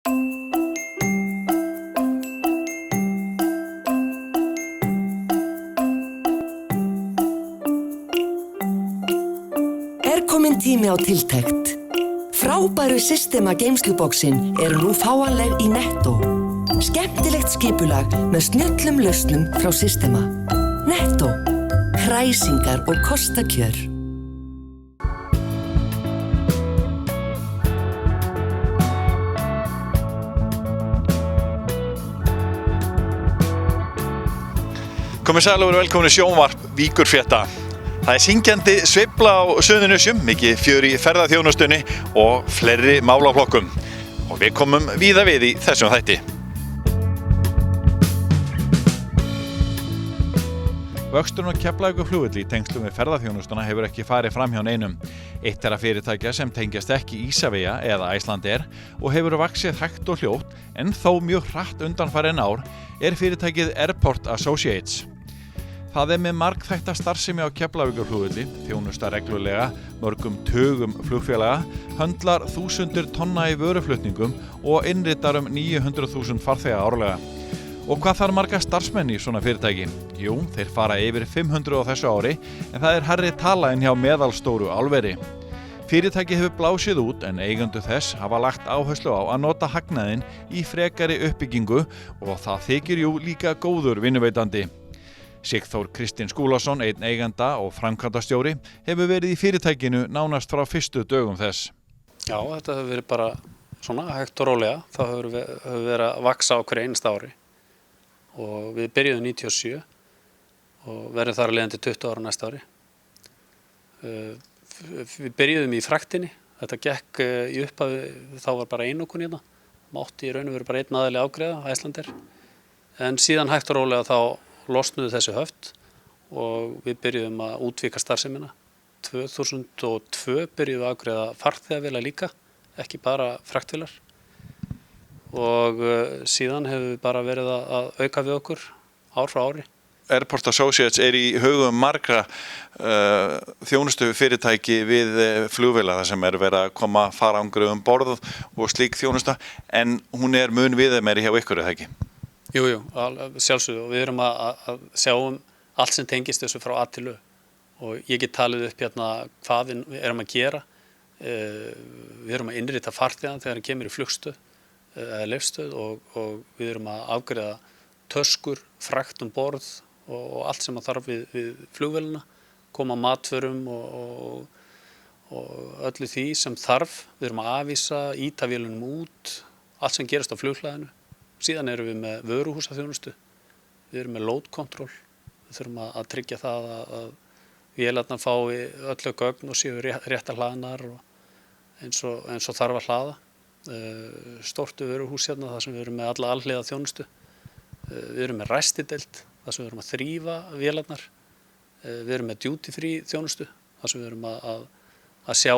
Kominn tími á tiltekt. Frábæru Systema geymsluboxin nú fáanleg í Netto. Skemmtilegt skipulag með snjöllum lausnum frá Systema. Netto. Hræsingar og kostakjör. Komið sæl og verið velkomin í sjónvarp Víkurfrétta. Það syngjandi sveifla á Suðurnesjum, mikið fjör í ferðaþjónustunni og fleiri málaflokkum. Og við komum víða við í þessum þætti. Vöxturinn á Keflavíkurflugvelli í tengslum við ferðaþjónustuna hefur ekki farið fram hjá neinum. Eitt fyrirtækja sem tengjast ekki Isavia eða Icelandair og hefur vaxið hægt og hljótt en þó mjög hratt undanfarin ár fyrirtækið Airport Associates. Það með margþætta starfsemi á Keflavíkurflugvelli, þjónusta reglulega mörgum tugum flugfélaga, höndlar þúsundir tonna í vöruflutningum og innritar 900.000 farþega árlega. Og hvað þarf marga starfsmenn í svona fyrirtæki? Jú, þeir fara yfir 500 á þessu ári, en það hærri tala en hjá meðalstóru álveri. Fyrirtæki hefur blásið út en eigendur þess hafa lagt áherslu á að nota hagnaðinn í frekari uppbyggingu og það þykir jú líka góður vinnuveitandi. Sigþór Kristinn Skúlason, einn eiganda og framkvæmdastjóri, hefur verið í fyrirtækinu nánast frá fyrstu dögum þess. Já, þetta hefur verið bara svona hægt og rólega. Það hefur verið að vaxa á hverju einasta ári. Og við byrjuðum 97 og verðum þar að leiðandi 20 ára næsta ári. Við byrjuðum í fraktinni. Þetta gekk í upphafi, þá var bara einokun hérna. Mátti í raun og veru bara einn aðili afgreiða, Icelandair. En síðan hægt og rólega þá losnuðu þessi höft og við byrjuðum að útvíka starfsemina. 2002 byrjuðum við að afgreiða farþegavélar líka, ekki bara fraktvélar. Og síðan hefur við bara verið að auka við okkur ár frá ári. Airport Associates í hugum margra þjónustu fyrirtæki við flugvélar þar sem verið að koma farangur borð og slík þjónusta, en hún mun viðameiri hjá ykkur, eða ekki? Jú, sjálfsögðu, og við erum að sjá allt sem tengist þessu frá A til Ö. Og ég get talið upp hérna hvað við erum að gera. Við erum að innrita farþega þegar hann kemur í flugstöð eða leyfstöð og við erum að afgreiða töskur, frakt borð og allt sem að þarf við flugvélina, koma matvörum og öllu því sem þarf. Við erum að afvísa, ýta vélunum út, allt sem gerast á flughlaðinu. Síðan erum við með vöruhúsaþjónustu, við erum með load control, við þurfum að tryggja það að vélarnar fái öllu gögn og séu réttar hlaðnar eins og þarf að hlaða. Stórt vöruhús hérna þar sem við erum með alla alhliða þjónustu. Við erum með ræstideild þar sem við erum að þrífa vélarnar. Við erum með duty free þjónustu þar sem við erum að sjá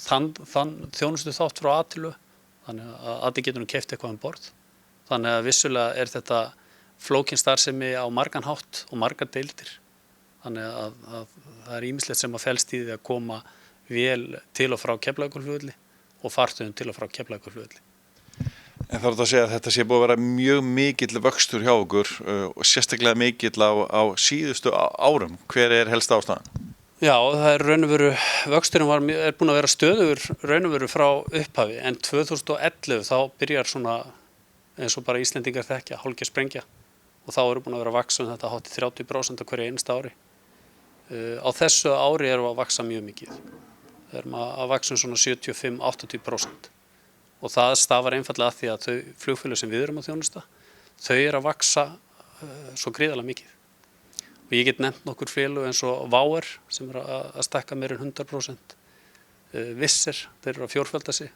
þann þjónustu þátt frá A til Ö, þannig að allir getur keypt eitthvað borð. Þannig að vissulega þetta flókin starfsemi á margan hátt og margar deildir. Þannig að það ýmislegt sem að felst í því að koma vel til og frá Keflavíkurflugvelli og farþegum til og frá Keflavíkurflugvelli. En þarf að segja að þetta sé búið að vera mjög mikill vöxtur hjá okkur og sérstaklega mikill á síðustu árum. Hver helsta ástæðan? Já, það raun og veru, vöxturinn búinn að vera stöðugur raun og veru frá upphafi, en 2011 þá byrjar svona eins og bara Íslendingar þekkja, hálfgerð sprengja, og þá búin að vera að vaxa þetta hátt í 30% á hverju einasta ári. Á þessu ári erum við að vaxa mjög mikið. Við erum að vaxa svona 75-80% og það stafar einfallega að því að þau flugfélög sem við erum að þjónusta, þau að vaxa svo gríðarlega mikið. Og ég get nefnt nokkur félög eins og WOW sem að stækka meira en 100%, Wizz þeir að fjórfölda sig,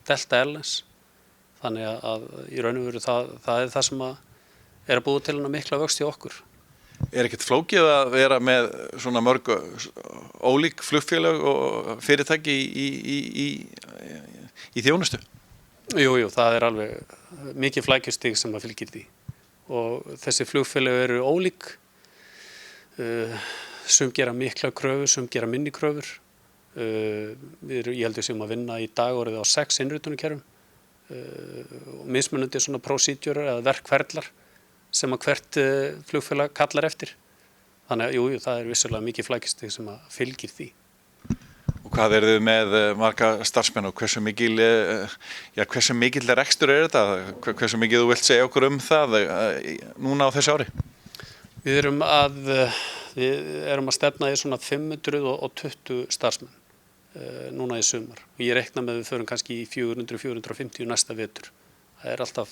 Delta Airlines. Þannig að í raun og veru það það sem að búið til hana mikla vöxt í okkur. Ekkert flókið að vera með svona mörg ólík flugfélög og fyrirtæki í þjónustu? Jú, það alveg mikið flækjustig sem að fylgir því. Og þessi flugfélög eru ólík. Sum gera mikla kröfur, sum gera minni kröfur. Ég held við séum að vinna í dag orðið á 6 innritunarkerfum. og mismunandi svona procedure eða verkferlar sem að hvert flugfélag kallar eftir. Þannig að jú, það vissulega mikið flækjustig sem að fylgir því. Og hvað eru þið með marga starfsmenn og hversu mikil rekstur þetta? Hversu mikið þú vilt segja okkur það núna á þessu ári? Við erum að stefna í svona 520 starfsmenn núna í sumar. Og ég reikna með við förum kannski í 400-450 næsta vetur. Það er alltaf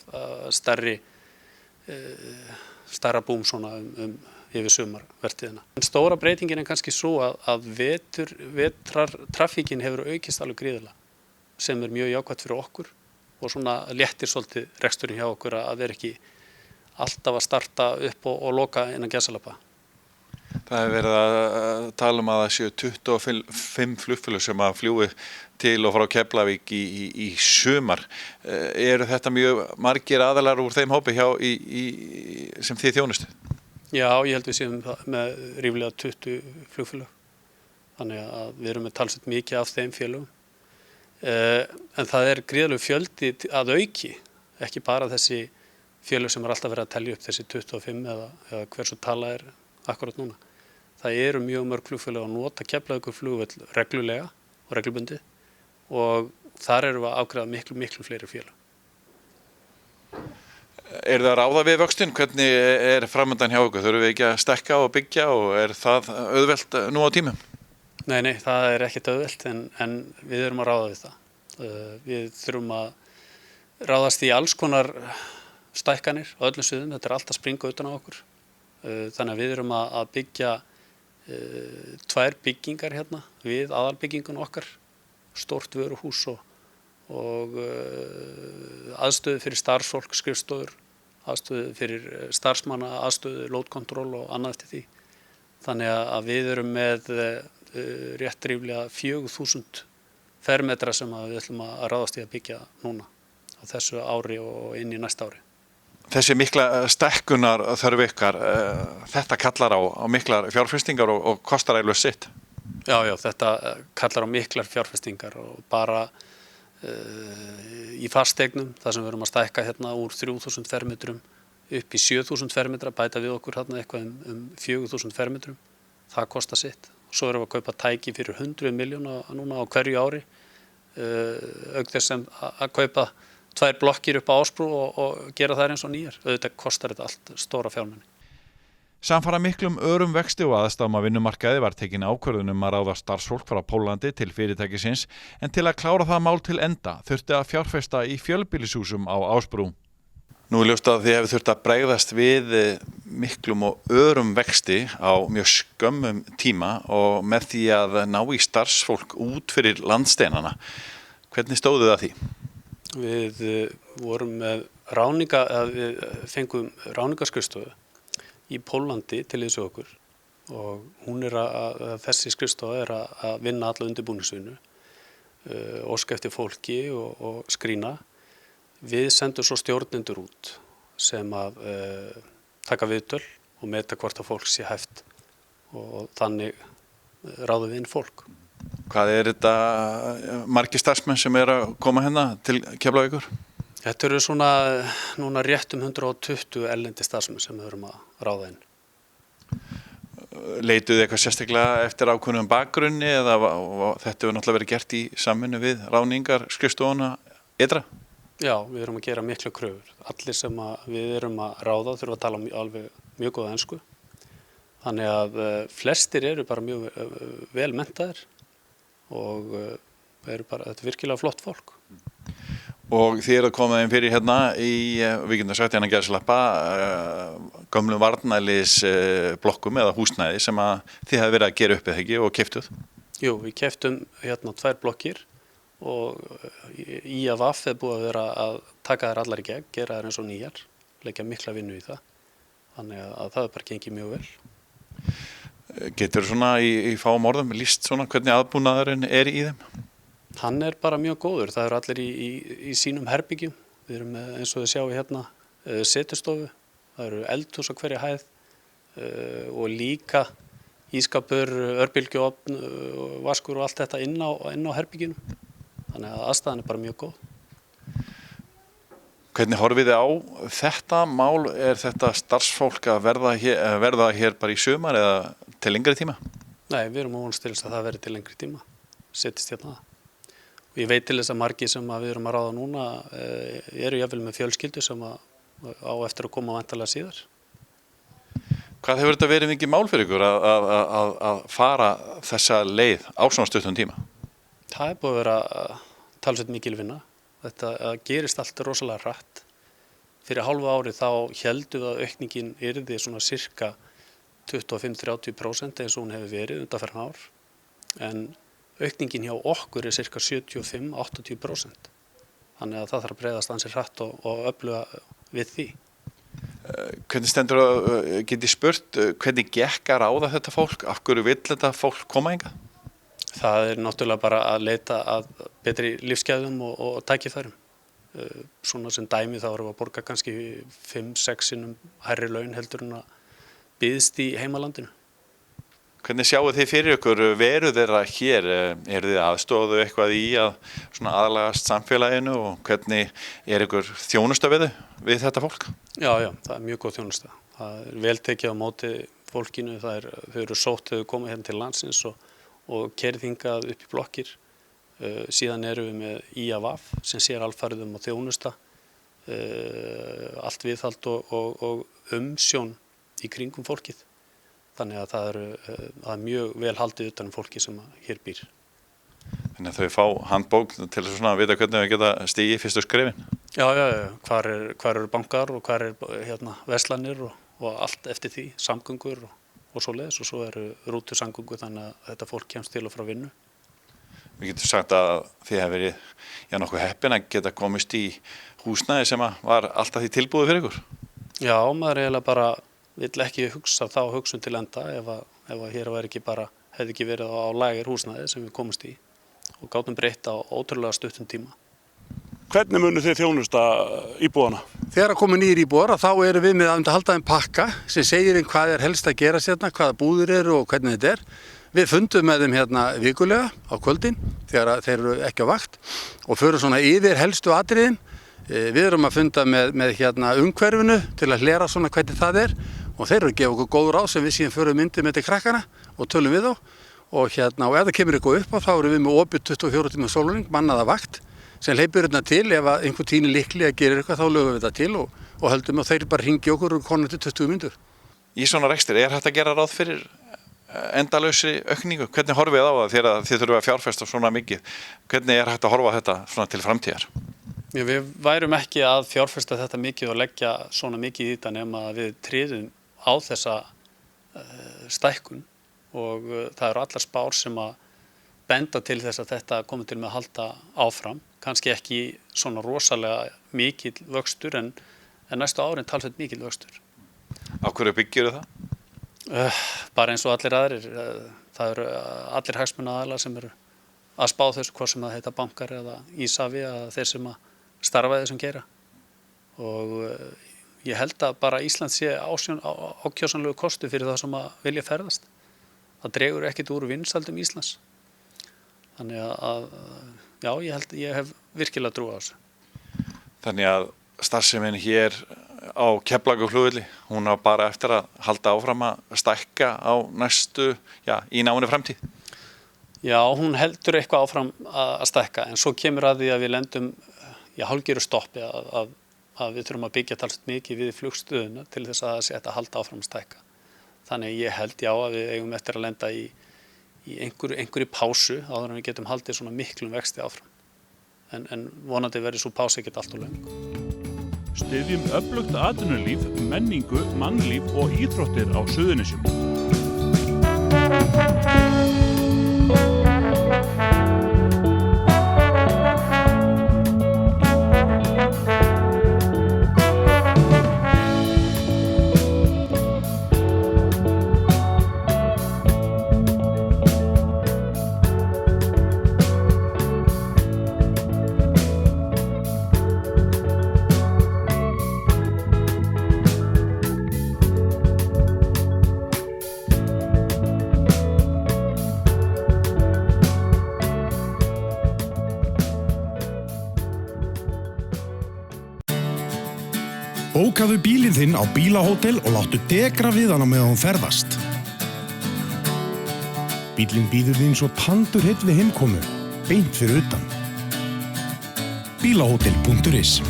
stærra búm svona yfir sumarvertíðina. En stóra breytingin er kannski svo að vetrartrafíkin hefur aukist alveg gríðarlega, sem er mjög jákvætt fyrir okkur og svona léttir svolítið reksturinn hjá okkur að vera ekki alltaf að starta upp og loka innan gæsalappa. Það hefur verið að tala að það séu 25 flugfélög sem að fljúi til og frá Keflavík í sumar. Eru þetta mjög margir aðilar úr þeim hópi sem þið þjónustu? Já, ég held við séum með ríflega 20 flugfélög. Þannig að við erum með talsveit mikið af þeim félögum. En það er gríðarlegur fjöldi að auki, ekki bara þessi félög sem alltaf verið að telja upp, þessi 25 eða hversu tala er akkurat núna. Það eru mjög mörg flugfélög að nota Keflavíkurflugvöll reglulega og reglubundið og þar erum við að afgreiða miklu fleiri félög. Það að ráða við vöxtinn? Hvernig er framöndan hjá ykkur? Þurfum við ekki að stekka og byggja og er það auðvelt nú á tímum? Nei, það er ekkert auðvelt en við erum að ráða við það. Við þurfum að ráðast í alls konar stækkanir á öllum sviðum. Þetta er allt að springa utan á okkur. Þannig að við erum að byggja 2 byggingar hérna við aðalbyggingun okkar, stórt vöruhús og aðstöðu fyrir starfsfólk, skrifstofur, aðstöðu fyrir starfsmanna, aðstöðu, load control og annað eftir því. Þannig að við erum með rétt ríflega 4.000 fermetra sem við ætlum að ráðast í að byggja núna á þessu ári og inn í næsta ári. Þessi mikla stækkunar þörf ykkar, þetta kallar á miklar fjárfestingar og kostar eiginlega sitt? Já, þetta kallar á miklar fjárfestingar og bara í fasteignum, þar sem við erum að stækka hérna úr 3.000 fermetrum upp í 7.000 fermetra, bæta við okkur hérna eitthvað 4.000 fermetrum, það kostar sitt. Svo erum við að kaupa tæki fyrir 100 milljóna núna á hverju ári, auk þess sem að kaupa 2 blokkir upp á Ásbrú og gera þær eins og nýjar. Auðvitað kostar þetta allt stóra fjármuni. Samfara miklum örum vexti og aðstæðum á vinnumarkaði var tekin ákvörðun að ráða starfsfólk frá Póllandi til fyrirtækisins en til að klára það mál til enda þurfti að fjárfesta í fjölbýlishúsum á Ásbrú. Nú er ljóst að þið hefur þurft að bregðast við miklum og örum vexti á mjög skömmum tíma og með því að ná í starfsfólk út fyrir landsteinana. Hvernig stóðu það að því? Við vorum með við fengum ráðningarskrifstofu í Póllandi til liðs við okkur og hún þessi skrifstofa er að vinna alla undirbúningsvinnu, óska eftir fólki og skrýna. Við sendum svo stjórnendur út sem að taka viðtöl og meta hvort að fólk sé hæft og þannig ráðum við inn fólk. Hvað er þetta margir starfsmenn sem að koma hérna til Keflavíkur? Þetta eru svona núna rétt 120 erlendi starfsmenn sem við erum að ráða inn. Leituðu eitthvað sérstaklega eftir ákveðnum bakgrunni eða þetta hefur náttúrulega verið gert í samvinnu við ráðningar skrifstofuna ytra? Já, við erum að gera miklu kröfur. Allir sem við erum að ráða þurfa að tala alveg mjög góða ensku. Þannig að flestir eru bara mjög vel menntaðir og þetta er virkilega flott fólk. Og þið eru að koma þeim fyrir hérna í, við getum sagt hérna gæðslappa, gömlum varnælisblokkum eða húsnæði sem að þið hefði verið að gera upp eða ekki og keyptuð? Jú, við keyptum hérna 2 blokkir og IAVF er búið að vera að taka þær allar í gegn, gera þær eins og nýjar, leggja mikla vinnu í það. Þannig að það er bara gengið mjög vel. Getur svona í fáum orðum lýst svona hvernig aðbúnaðurinn er í þeim? Hann er bara mjög góður. Það eru allir í sínum herbyggjum. Við erum með, eins og þið sjáu hérna, setustofu. Það eru eldhús á hverja hæð og líka ískapur, örbylgjuofn, vaskur og allt þetta inn á herbyggjunum. Þannig að aðstæðan er bara mjög góð. Hvernig horfið þið á þetta mál? Þetta starfsfólk að verða hér bara í sumar eða til lengri tíma? Nei, við erum vonast til þess að það verði til lengri tíma, setjist hérna það. Og ég veit til þess að margir sem við erum að ráða núna eru jafnvel með fjölskyldu sem á eftir að koma væntanlega síðar. Hvað hefur þetta verið mikið mál fyrir ykkur að fara þessa leið á svona stuttum tíma? Það búið að vera talsveit mikil vinna. Þetta gerist allt rosalega hratt. Fyrir hálfu ári þá héldum við að aukningin yrði svona sirka 25-30% eins og hún hefur verið undanfarin ár. En aukningin hjá okkur sirka 75-80%. Þannig að það þarf að breiðast ansi hratt og öfluga við því. Hvernig stendur get ég spurt, hvernig gekk að ráða þetta fólk? Af hverju vill þetta fólk koma hingað? Það náttúrulega bara að leita að betri lífsgæðum og tækifærum. Svona sem dæmi þá erum við að borga kannski 5-6 sinnum hærri laun heldur en að býðst í heimalandinu. Hvernig sjáu þið fyrir ykkur veru þeirra hér? Eru þið aðstoðu eitthvað í að svona aðlagast samfélaginu og hvernig ykkur þjónusta við þetta fólk? Já, það mjög góð þjónusta. Það vel tekið á móti fólkinu, þau eru sótt þegar þau komið hérna til landsins og keyrð hingað upp í blokkir. Síðan erum við með IAVAF sem sér alfarið á þjónusta, allt viðhald og umsjón í kringum fólkið. Þannig að það er mjög vel haldið utan fólki sem hér býr. Þannig að þau fá handbók til að vita hvernig þau geta stigið fyrstu skrefin? Já, hvar eru bankar og hvar verslanir og allt eftir því, samgöngur og svoleiðis og svo eru rútusamgöngur þannig að þetta fólk kemst til og frá vinnu. Við getum sagt að þið hefur verið nokkuð heppin að geta komist í húsnæði sem var alltaf því tilbúið fyrir ykkur? Já, maður eiginlega bara vill ekki hugsa þá hugsun til enda ef að hér hefði ekki verið á lægir húsnæði sem við komumst í og gátum breytt á ótrúlega stuttum tíma. Hvernig munu þið þjónusta íbúana? Þegar komu nýjir íbúar þá erum við með að halda þeim pakka sem segir hvað helst að gera hérna, hvaða búðir eru og hvernig þetta er. Við fundum með þeim hérna vikulega á kvöldin þegar þeir eru ekki á vakt og förum svona yfir helstu atriðin. Við erum að funda með umhverfinu til að hlera svona hvernig það er og þeir eru að gefa okkur góð ráð sem við síðan förum myndið með til krakkana og tölum við þá og ef það kemur eitthvað upp á þá erum við með opið 24 tíma sólarhring mannaða vakt sem hleypur hérna til ef einhver tíni líklega gerir eitthvað þá lögum við þetta til og höldum að þeir bara hringi okkur og konum til 20 mínútur. Í svona rekstri hægt að gera ráð fyrir endalausri aukningu? Hvernig horfið á það þegar þið þurfum að fjárfesta svona mikið? Hvernig hægt að horfa á þetta svona til framtíðar? Við værum ekki að fjárfesta þetta mikið og leggja svona mikið í þetta nema að við tryðum á þessa stækkun og það eru allar spár sem að benda til þess að þetta komi til með að halda áfram. Kannski ekki svona rosalega mikill vöxtur en næstu árin talsveit mikill vöxtur. Á hverju byggirðu það? Bara eins og allir aðrir. Það eru allir hagsmunaaðilar sem eru að spá þessu hvort sem það heita bankar eða Ísavía eða þeir sem að starfa þessum geira. Og ég held að bara Ísland sé ákjósanlegu kostu fyrir það sem að vilja ferðast. Það dregur ekkert úr vinsældum Íslands. Þannig að já, ég hef virkilega trú á þessu. Þannig að starfsemin hér á Keflavíkurflugvelli, hún á bara eftir að halda áfram að stækka á næstu, í náinni framtíð? Já, hún heldur eitthvað áfram að stækka en svo kemur að því að við lendum hálfgerðu stoppi að við þurfum að byggja talsveit mikið við flugstöðuna til þess að það sé að halda áfram að stækka. Þannig ég held að við eigum eftir að lenda í einhverju pásu áður en við getum haldið svona miklum vexti áfram. En vonandi verður svo pása ekkert allt og löng. Styðjum öflugt atvinnulíf, menningu, mannlíf og íþróttir á Suðurnesjum. Bókaðu bílinn þinn á bílahótel og láttu degra við hann á meðan þú ferðast. Bíllinn bíður þín svo tandur heill við heimkomu, beint fyrir utan. Bílahótel.is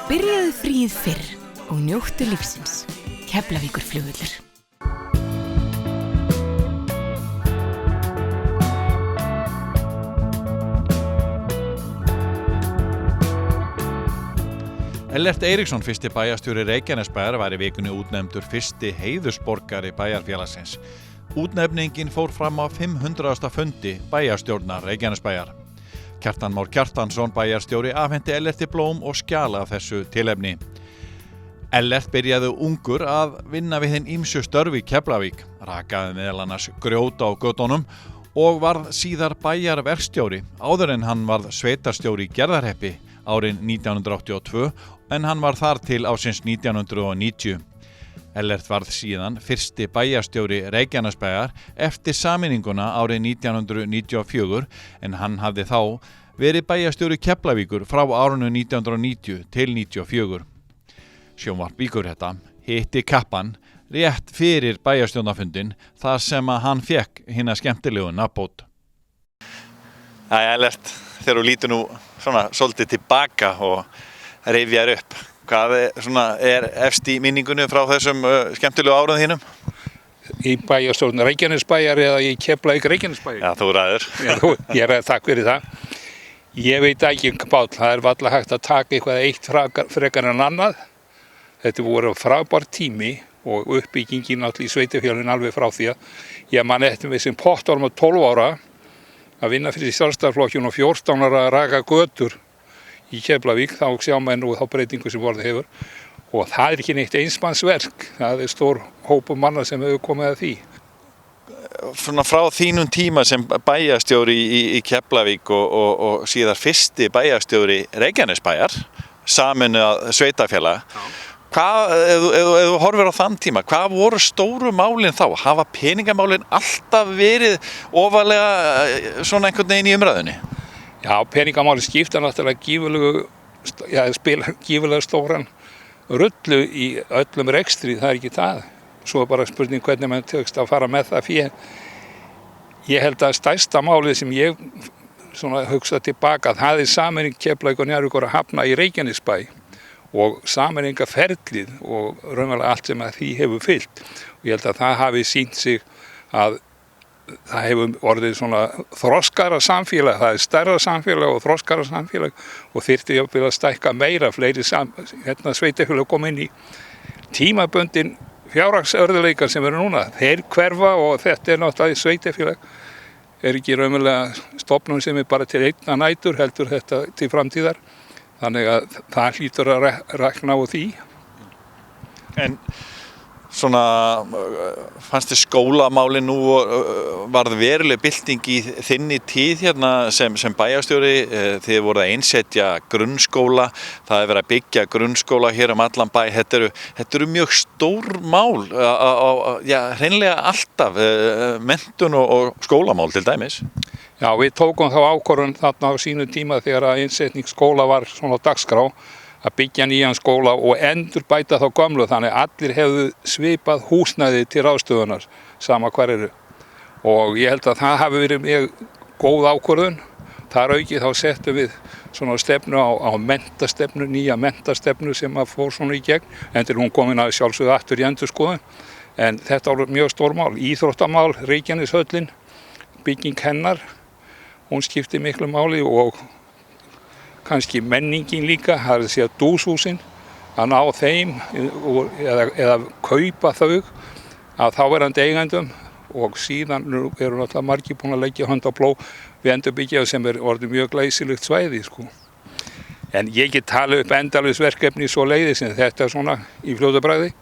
Byrjaðu fríið fyrr og njóttu lífsins. Keflavíkurflugvöllur. Ellert Eiríksson, fyrsti bæjarstjóri Reykjanesbæjar, var í vikunni útnefndur fyrsti heiðursborgari bæjarfélagsins. Útnefningin fór fram á 500. fundi bæjarstjórnar Reykjanesbæjar. Kjartan Már Kjartansson, bæjarstjóri, afhenti Ellerti blóm og skjal af þessu tilefni. Ellert byrjaði ungur að vinna við hinn ýmsu störf í Keflavík, rakaði meðal annars grjót á götunum og varð síðar bæjarverkstjóri áður en hann varð sveitarstjóri í Gerðarhreppi árin 1982 en hann var þar til ársins 1990. Ellert varð síðan fyrsti bæjarstjóri Reykjanesbæjar eftir sameininguna árið 1994 en hann hafði þá verið bæjarstjóri Keflavíkur frá árinu 1990 til 94. Sjónvarp Víkurhetta hitti kappan rétt fyrir bæjarstjórnarfundin þar sem að hann fekk hina skemmtilegu nafnbót. Jæja, Ellert, þegar þú lítur nú svona svolítið tilbaka og rifjar upp, hvað er efst í minningunni frá þessum skemmtilegu árum þínum? Í bæjarstjórn Reykjanesbæjar eða í Keflavík Reykjanesbæjar? Já, þú ræður. Ég ræði takk fyrir það. Ég veit ekki, Páll, það er varla hægt að taka eitthvað eitt frekar en annað. Þetta voru frábær tími og uppbyggingin allir í sveitarfélaginu alveg frá því að ég man eftir við sem pottorm á 12 ára að vinna fyrir Sjálfstæðisflokkinn og 14 ára að raka götur í Keflavík, þá sjá menn og þá breytingu sem vorðið hefur. Og það er ekki neitt einsmannsverk, það er stór hópur manna sem hefur komið að því. Svona frá þínum tíma sem bæjarstjóri í Keflavík og síðar fyrsti bæjarstjóri Reykjanesbæjar, sameinuð sveitarfélag. Ef þú horfir á þann tíma, hvað voru stóru málin þá? Hafa peningamálin alltaf verið ofarlega svona einhvern veginn í umræðunni? Já, peningamálin skipta náttúrulega spila gífurlega stóran rullu í öllum rekstri, það er ekki það. Svo er bara spurning hvernig mann tökst að fara með það fyrir. Ég held að stærsta málið sem ég hugsa tilbaka, það er sameining Keflavíkur og Njarðvíkur að Hafna í Reykjanesbæ og sameiningarferlið og raunverulega allt sem að því hefur fylgt. Og ég held að það hafi sýnt sig að það hefur orðið svona þroskara samfélag, það er stærra samfélag og þroskara samfélag og þyrfti að stækka meira, fleiri sveitarfélög koma inn í tímabundin fjárhagsörðuleikar sem eru núna. Þeir hverfa og þetta er náttúrulega sveitarfélag, er ekki raunverulega stofnun sem er bara til einna nætur, heldur þetta til framtíðar. Þannig að það hlýtur að rækna á því. En svona, fannst þið skólamálin nú varð veruleg bylting í þinni tíð hérna sem bæjarstjóri, þið voruð að einsetja grunnskóla, það er verið að byggja grunnskóla hér allan bæ, þetta eru mjög stór mál, hreinlega alltaf, menntun og skólamál til dæmis. Já, við tókum þá ákvörðun þarna á sínu tíma þegar að innsetning skóla var svona á dagskrá að byggja nýjan skóla og endurbæta þá gömlu þannig að allir hefðu svipað húsnæði til ráðstöfunar sama hvar eru. Og ég held að það hafi verið mjög góð ákvörðun. Þar auki þá settum við svona stefnu á menntastefnu, nýja menntastefnu sem að fór svona í gegn. Endur hún komin að sjálfsögðu aftur í endurskoðun. En þetta var mjög stór mál. Íþróttamál, Reykjaneshöllin, bygging hennar. Hún skipti miklu máli og kannski menningin líka, það er að segja dúshúsin, að ná þeim eða kaupa þau af þáverandi eigendum og síðan eru náttúrulega margir búin að leggja hönd á plóg við endurbyggja sem er orðið mjög glæsilegt svæði. En ég get talið upp endalaus verkefni svo leiðis en þetta er svona í fljótu bragði.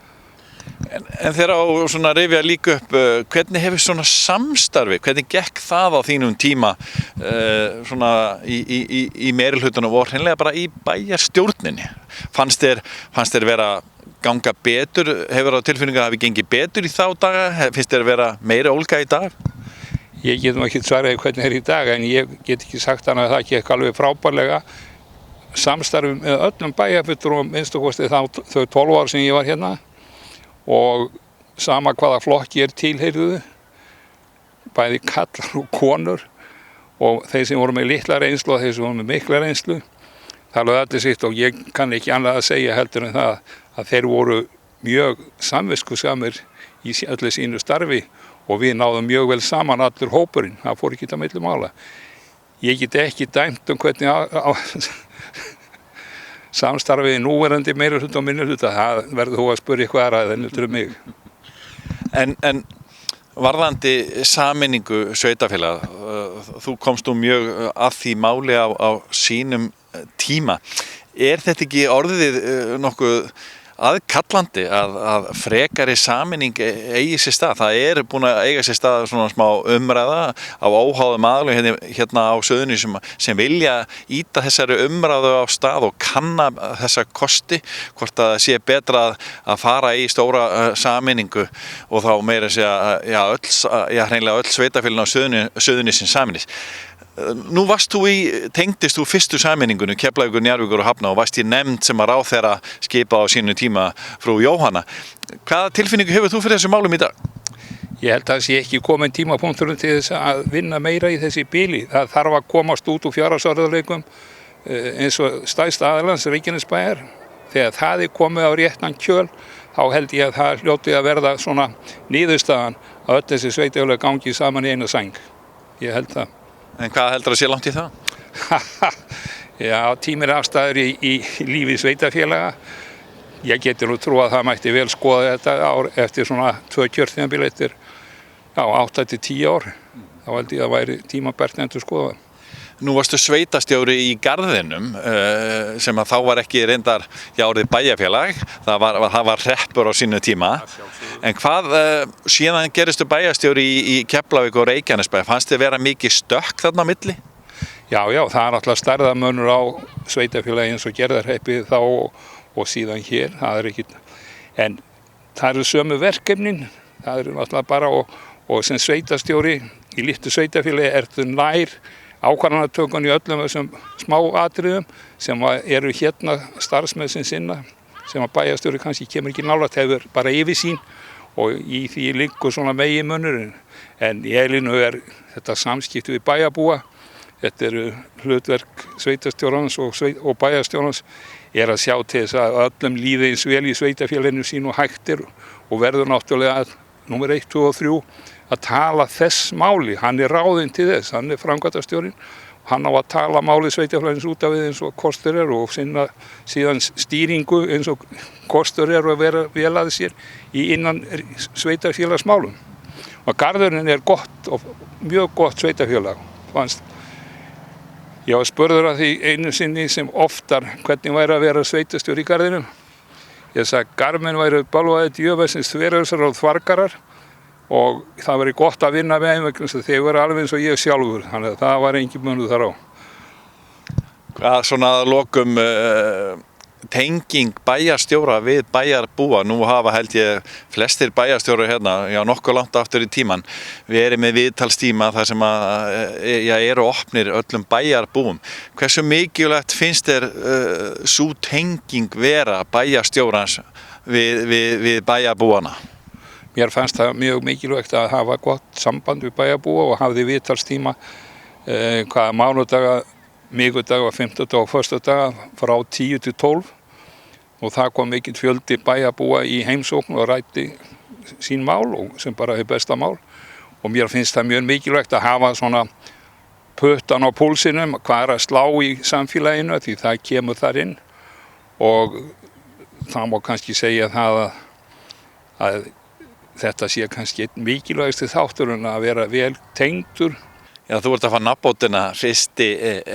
En þegar á svona rifja líka upp, hvernig hefur svona samstarfi, hvernig gekk það á þínum tíma svona í meirihlutunum og hreinlega bara í bæjarstjórninni? Fannst þér vera ganga betur, hefur á tilfinningu að hafi gengið betur í þá daga, finnst þér vera meiri ólga í dag? Ég get nú ekki svaraði hvernig í dag en ég get ekki sagt hana að það gekk alveg frábærlega. Samstarfum með öllum bæjarfulltrúum minnstu kosti þau 12 ár sem ég var hérna og sama hvaða flokki tilheyrðu, bæði kallar og konur og þeir sem voru með litla reynslu og þeir sem voru með mikla reynslu. Það lögði allir sitt og ég kann ekki annað að segja heldur en það að þeir voru mjög samviskusamir í öllu sínu starfi og við náðum mjög vel saman allur hópurinn, það fór ekki á milli mála. Ég get ekki dæmt hvernig samstarfið núverandi meirihluta og minnihluta, það verður þú að spyrja eitthvað aðra en heldur mig. En varðandi sameiningu sveitafélaga, þú komst nú mjög að því máli á sínum tíma. Þetta ekki orðið nokkuð aðkallandi að frekari sameining eigi sér stað? Það búin að eiga sér stað svona smá umræða á óháðum aðilum hérna á Suðurnesjum sem vilja ýta þessari umræðu á stað og kanna þessa kosti, hvort að það sé betra að fara í stóra sameiningu og þá meira að segja hreinlega öll sveitafélögin á Suðurnesjum sameinist. Nú tengdist þú fyrstu sameiningunni, Keflavíkur, Njarðvíkur og Hafna og varst í nefnd sem að ráðherra skipa á sínu tíma frú Jóhanna. Hvaða tilfinningu hefur þú fyrir þessu málum í dag? Ég held að það sé ekki komin tímapunkturinn til þess að vinna meira í þessi bili. Það þarf að komast út úr fjárhagsörðuleikum eins og stærst aðalans Reykjanesbæjar. Þegar það komið á réttan kjöl, þá held ég að það hljóti að verða svona niðurstaðan að öll þessi sveitafélög gangi saman í eina sæng. Ég held það. En hvað heldur að sé langt í það? Já, tímir afstæður í lífi sveitafélaga. Ég geti nú trú að það mætti vel skoða þetta eftir svona 2 kjörtímabil eftir 8 til 10 ár. Þá held ég að væri tímabært endur skoða. Nú varstu sveitastjóri í Garðinum sem að þá var ekki reyndar orðið bæjarfélag, það var hreppur á sínu tíma. En hvað síðan geristu bæjarstjóri í Keflavík og Reykjanesbæ? Fannst þið vera mikið stökk þarna á milli? Já, það er alltaf stærðarmunur á sveitafélagi eins og Gerðarhreppi þá og síðan hér, það er ekkit. En það eru sömu verkefnin, það eru alltaf bara og sem sveitastjóri í litlu sveitafélagi ertu nær ákvarðanatökun í öllum þessum smá atriðum sem eru hérna starfsmenn sem sinna, sem að bæjarstjóri kannski kemur ekki nálægt, hefur bara yfirsýn og í því liggur svona meginmunurinn. En í eilinu þetta samskipti við bæjarbúa, þetta eru hlutverk sveitastjórans og bæjarstjórans að sjá til þess að öllum líði eins vel í sveitafélaginu sínu hægtir og verður náttúrulega númer 1, 2 og 3 að tala þess máli. Hann ráðinn til þess, hann framkvæmdastjórinn, hann á að tala máli sveitafélagsins út af við eins og kostur og sinna síðan stýringu eins og kostur og vera vel að sér innan sveitafélagsmálum. Og Garðurinn gott og mjög gott sveitafélag, fannst. Ég var spurður að því einu sinni sem oftar hvernig væri að vera sveitastjóri í Garðinum. Ég sagði að Garðmenn væru bálvaði djöfelsins þverjausar og þvargarar og það væri gott að vinna með þeim vegna þess að þeir voru alveg eins og ég sjálfur, þannig að það var engin munur þar á. Hvað svona að lokum tenging bæjarstjóra við bæjarbúa? Nú hafa held ég flestir bæjarstjórar hérna, nokkuð langt aftur í tíman. Við erum með viðtalstíma þar sem eru opnir öllum bæjarbúum. Hversu mikilvægt finnst þér sú tenging vera bæjarstjórans við bæjarbúana? Mér fannst það mjög mikilvægt að hafa gott samband við bæjarbúa og hafði viðtalstíma hvaða mánudaga, miðvikudaga, fimmtudaga og föstudaga frá 10 til 12 og það kom mikill fjöldi bæjarbúa í heimsókn og ræddi sín mál og sem bara er besta mál og mér finnst það mjög mikilvægt að hafa svona puttan á púlsinum, hvað að slá í samfélaginu því það kemur þar inn og það má kannski segja það að þetta sé kannski einn mikilvægasti þátturinn að vera vel tengdur. Já, þú ert að fá nafnbótina fyrsti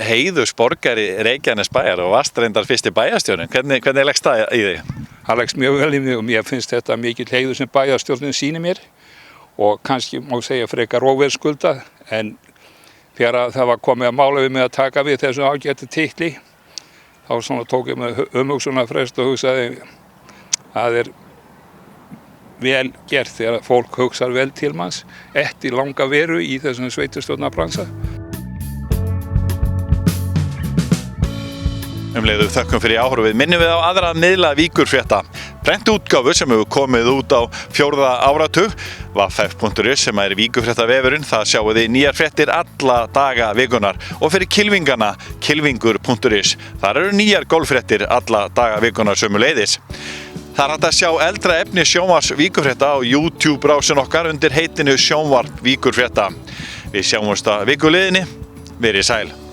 heiðursborgari Reykjanesbæjar og varst reyndar fyrsti bæjarstjórinn. Hvernig leggst það í þig? Það leggst mjög vel í mig og mér finnst þetta mikill heiður sem bæjarstjórnin sýnir mér og kannski má segja frekar óverðskuldað en þegar það var komið að mála við mig að taka við þessu ágætu titli þá svona tók ég með umhugsunarfrest og hugsaði að vel gert þegar fólk hugsar vel til manns eftir langa veru í þessum sveitarstjórnarbransa. Leiðu þökkum fyrir áhorfið. Minnum við á aðra miðla Víkurfrétta. Prentútgáfu sem hefur komið út á 4. áratug, vaff.is sem Víkurfréttavefurinn, það sjáu þið nýjar fréttir alla daga vikunar og fyrir kylfingana kylfingur.is. Þar eru nýjar golffréttir alla daga vikunar sömuleiðis. Það hægt að sjá eldra efni sjónvarps Víkurfrétta á YouTube-brásin okkar undir heitinu Sjónvarp Víkurfrétta. Við sjáumst að vikuleiðinni. Verið sæl.